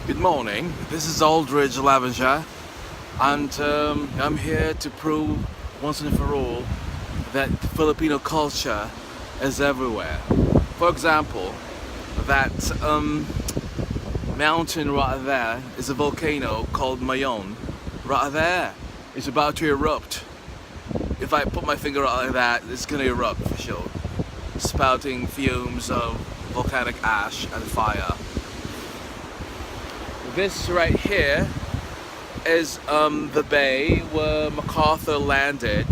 Good morning, this is Aldridge, Lavenshire, and I'm here to prove once and for all that Filipino culture is everywhere. For example, that mountain right there is a volcano called Mayon. Right there, it's about to erupt. If I put my finger out like that, it's gonna erupt for sure, spouting fumes of volcanic ash and fire. This right here is the bay where MacArthur landed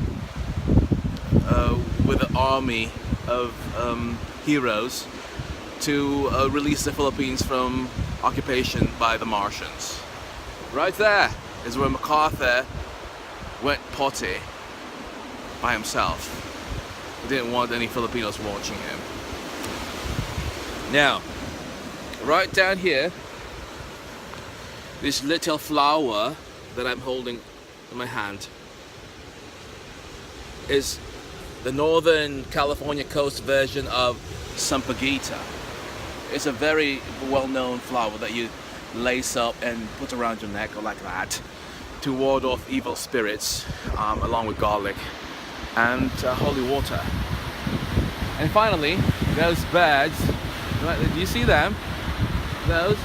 with an army of heroes to release the Philippines from occupation by the Martians. Right there is where MacArthur went potty by himself. He didn't want any Filipinos watching him. Now, right down here, this little flower that I'm holding in my hand is the Northern California coast version of ampaguita. It's a very well-known flower that you lace up and put around your neck or like that to ward off evil spirits, along with garlic and holy water. And finally, those birds, right, do you see them? Those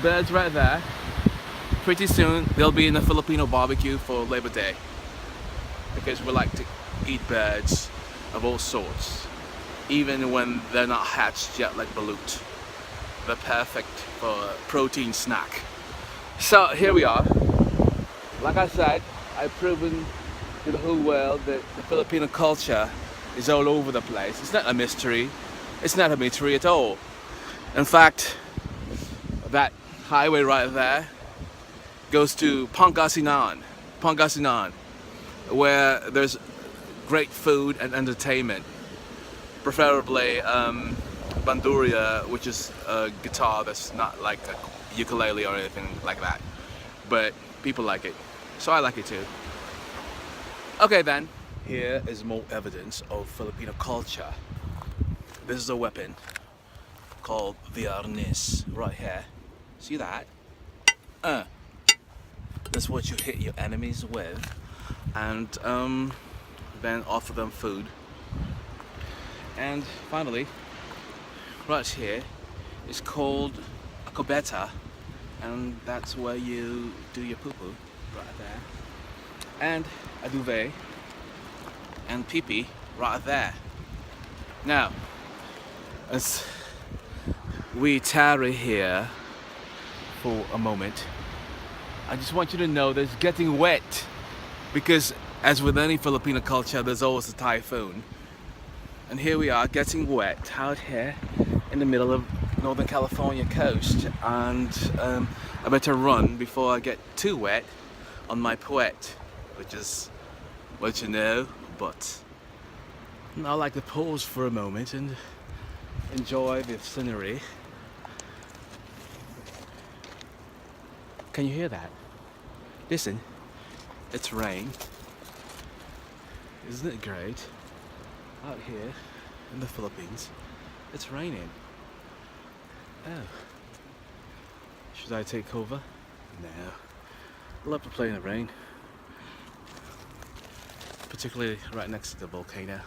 birds right there, pretty soon they'll be in a Filipino barbecue for Labor Day, because we like to eat birds of all sorts, even when they're not hatched yet like balut. They're perfect for a protein snack. So here we are. Like I said, I've proven to the whole world that the Filipino culture is all over the place. It's not a mystery. It's not a mystery at all. In fact, that highway right there goes to Pangasinan, where there's great food and entertainment. Preferably banduria, which is a guitar that's not like a ukulele or anything like that. But people like it, so I like it too. Okay then, here is more evidence of Filipino culture. This is a weapon called the Oddness right here. See that? That's what you hit your enemies with, and then offer them food. And finally, right here is called a cubeta, and that's where you do your poo-poo, right there. And a duvet and pee-pee right there. Now, as we tarry here for a moment, I just want you to know that it's getting wet, because as with any Filipino culture, there's always a typhoon. And here we are getting wet out here in the middle of Northern California coast, and I better run before I get too wet on my poet, which is what you know. But I like to pause for a moment and enjoy the scenery. Can you hear that? Listen, it's rain. Isn't it great? Out here in the Philippines, it's raining. Oh. Should I take over? No. I love to play in the rain. Particularly right next to the volcano.